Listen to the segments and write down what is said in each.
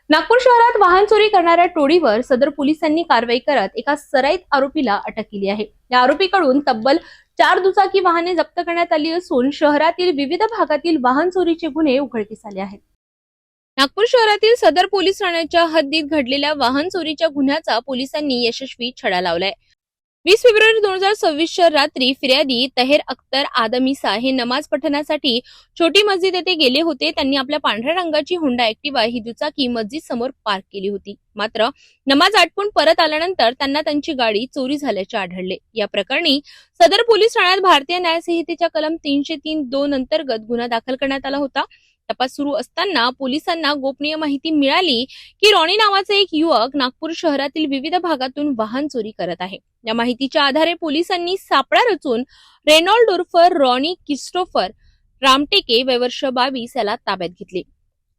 नागपूर शहरात वाहन चोरी करणाऱ्या टोळीवर सदर पोलिसांनी कारवाई करत एका सराईत आरोपीला अटक केली आहे। या आरोपीकडून तब्बल 4 दुचाकी वाहने जप्त करण्यात आली असून शहरातील विविध भागातील वाहन चोरीचे गुन्हे उघडकीस आले आहेत। नागपूर शहरातील सदर पोलीस ठाण्याच्या हद्दीत घडलेल्या वाहन चोरीच्या गुन्ह्याचा पोलिसांनी यशस्वी छडा लावलाय। 20 फेब्रुवारी 2026 रात्री फिर्यादी तहेर अख्तर आदमिसा हे नमाज पठणासाठी छोटी मस्जिद येथे गेले होते। त्यांनी आपल्या पांढऱ्या रंगाची होंडा ऍक्टिवा ही दुचाकी मस्जिद समोर पार्क केली होती। मात्र नमाज आटपून परत आल्यानंतर त्यांना त्यांची गाडी चोरी झाल्याचे आढळले। या प्रकरणी सदर पोलीस ठाण्यात भारतीय न्याय संहितेच्या कलम 303(2) अंतर्गत गुन्हा दाखल करण्यात आला होता। तपास सुरू असताना पोलिसांना गोपनीय माहिती मिळाली की रॉनी नावाचा एक युवक नागपूर शहरातील विविध भागातून वाहन चोरी करत आहे। या माहितीच्या आधारे पोलिसांनी सापळा रचून रेनॉल्ड उर्फ रॉनी क्रिस्टोफर रामटेके वय वर्ष 22 याला ताब्यात घेतले।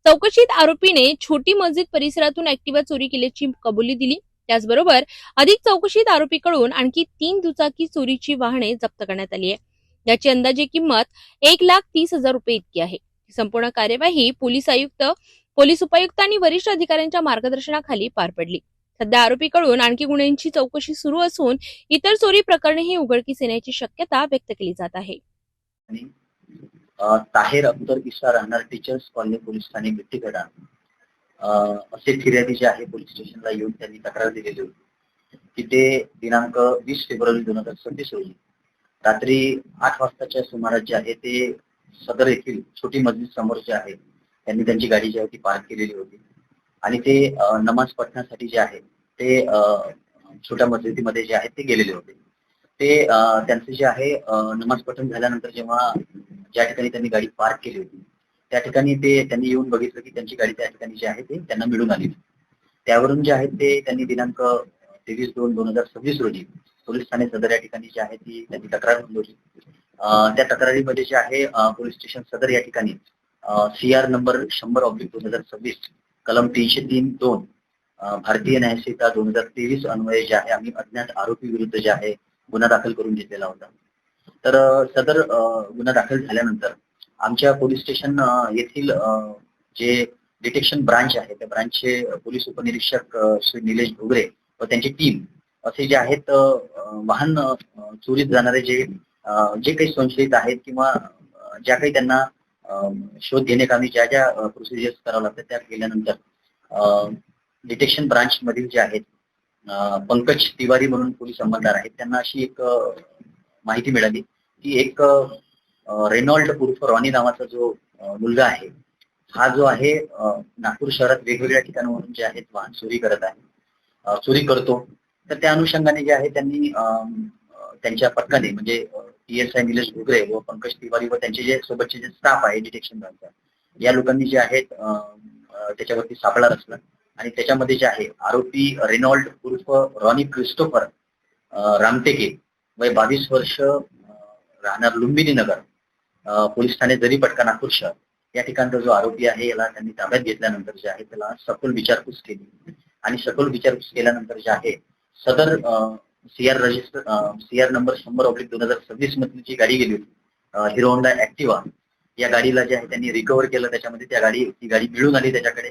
चौकशीत आरोपीने छोटी मस्जिद परिसरातून ऍक्टिवा चोरी केल्याची कबुली दिली। त्याचबरोबर अधिक चौकशीत आरोपीकडून आणखी 3 दुचाकी चोरीची वाहने जप्त करण्यात आली आहे। याची अंदाजे किंमत 1,30,000 रुपये इतकी आहे। संपूर्ण कार्यवाही पोलीस उपायुक्त आणि वरिष्ठ अधिकाऱ्यांच्या मार्गदर्शनाखाली पार पडली। सध्या आरोपीकडून आणखी गुन्ह्यांची चौकशी सुरू असून इतर चोरी प्रकरणेही उघडकीस येण्याची शक्यता व्यक्त केली जात आहे। ताहेर अख्तर इसा राहणार टीचर्स कॉलनी पोलीस ठाणे गिट्टीखेडा असे फिर्यादी जे आहे पोलीस स्टेशनला येऊन त्यांनी तक्रार दिलेली होती की ते दिनांक 20 फेब्रुवारी 2026 रोजी रात्री 8 वाजताच्या सुमारास जे आहे ते सदर येथील छोटी मस्जिद समोर जे आहे त्यांनी त्यांची गाडी जी आहे ती पार्क केलेली होती आणि ते नमाज पठणासाठी जे आहे ते छोट्या मस्जिदीमध्ये जे आहे ते गेलेले होते। ते त्यांचे जे आहे नमाज पठण झाल्यानंतर जेव्हा ज्या ठिकाणी त्यांनी गाडी पार्क केली होती त्या ठिकाणी त्यांनी येऊन बघितलं की त्यांची गाडी त्या ठिकाणी जी आहे ते त्यांना मिळून आली। त्यावरून जे आहे ते त्यांनी दिनांक 23/2/2026 रोजी पोलीस ठाणे सदर या ठिकाणी जे आहे ती त्यांनी तक्रार नोंदवली। त्या तक्रारीमध्ये जे आहे पोलीस स्टेशन सदर या ठिकाणी CR नंबर 100/2026 कलम 303(2) भारतीय न्याय संहिता 2023 अन्वये जे आहे आम्ही अज्ञात आरोपी विरुद्ध जे आहे गुन्हा दाखल करून घेतलेला होता। तर सदर गुन्हा दाखल झाल्यानंतर आमच्या पोलीस स्टेशन येथील जे डिटेक्शन ब्रांच आहे त्या ब्रांचचे पोलीस उपनिरीक्षक श्री निलेश घुगरे व त्यांची टीम असे जे आहेत वाहन चोरीत जाणारे जे काही संशयित आहेत किंवा ज्या काही त्यांना शोध घेण्याकामी ज्या ज्या प्रोसिजर्स करावं लागतात त्या केल्यानंतर डिटेक्शन ब्रांच मधील जे आहेत पंकज तिवारी म्हणून पोलीस अंमलदार आहेत त्यांना अशी एक माहिती मिळाली की एक रेनॉल्ड उर्फ रॉनी नावाचा जो मुलगा आहे हा जो आहे नागपूर शहरात वेगवेगळ्या ठिकाणावरून जे आहेत वाहन चोरी करत आहे चोरी करतो। तर त्या अनुषंगाने जे आहे त्यांनी त्यांच्या पथकाने म्हणजे PSI निलेश घुगरे व पंकज तिवारी व त्यांचे जे सोबतचे जे स्टाफ आहे डिटेक्शन ब्रांचचा या लोकांनी जे आहेत त्याच्यावरती सापळा रचला आणि त्याच्यामध्ये जे आहे आरोपी रेनॉल्ड उर्फ रॉनी क्रिस्टोफर रामटेके वय 22 वर्ष राहणार लुंबिनी नगर पोलीस ठाणे जरीपटका नागपूर शहर या ठिकाणचा जो आरोपी आहे याला त्यांनी ताब्यात घेतल्यानंतर जे आहे त्याला सखोल विचारपूस केली आणि सखोल विचारपूस केल्यानंतर जे आहे सदर CR नंबर 100/2026 मधली जी गाडी गेली होती हिरो होंडा ऍक्टिवा या गाडीला जे आहे त्यांनी रिकव्हर केलं। त्याच्यामध्ये ती गाडी मिळून आली त्याच्याकडे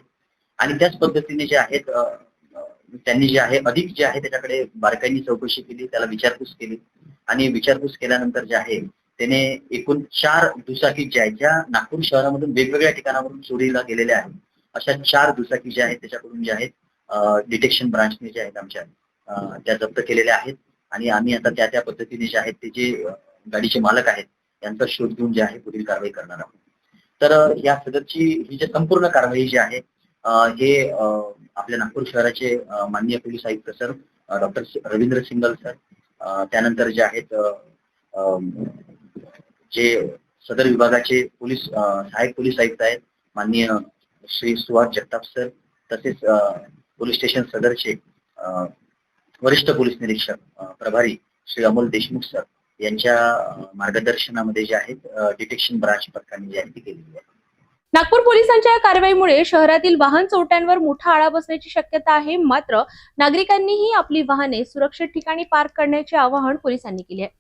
आणि त्याच पद्धतीने जे आहेत त्यांनी जे आहे अधिक जे आहे त्याच्याकडे बारकाईने चौकशी केली त्याला विचारपूस केली आणि विचारपूस केल्यानंतर जे आहे त्याने एकूण 4 दुचाकी ज्या आहेत ज्या नागपूर शहरामधून वेगवेगळ्या ठिकाणावरून चोरीला गेलेल्या आहेत अशा 4 दुचाकी ज्या आहेत त्याच्याकडून जे आहेत डिटेक्शन ब्रांचने जे आहेत आमच्या त्या जप्त केलेल्या आहेत आणि आम्ही आता त्या पद्धतीने जे आहेत ते जे गाडीचे मालक आहेत यांचा शोध घेऊन जे आहे पुढील कारवाई करणार आहोत। तर या सदरची ही जी संपूर्ण कारवाई जी आहे हे आपल्या नागपूर शहराचे माननीय पोलीस आयुक्त sir doctor Ravindra single sir त्यानंतर जे आहेत जे सदर विभागाचे सहाय्यक पोलीस आयुक्त आहेत माननीय श्री सुहास जगताप सर तसेच पोलीस स्टेशन सदरचे वरिष्ठ पोलीस निरीक्षक प्रभारी श्री अमोल देशमुख सर यांच्या मार्गदर्शनामध्ये जे आहेत डिटेक्शन ब्रांच पथकाने जी आहे ती केलेली आहे। नागपूर पोलिसांच्या या कारवाईमुळे शहरातील वाहन चोरट्यांवर मोठा आळा बसण्याची शक्यता आहे। मात्र नागरिकांनीही आपली वाहने सुरक्षित ठिकाणी पार्क करण्याचे आवाहन पोलिसांनी केले आहे।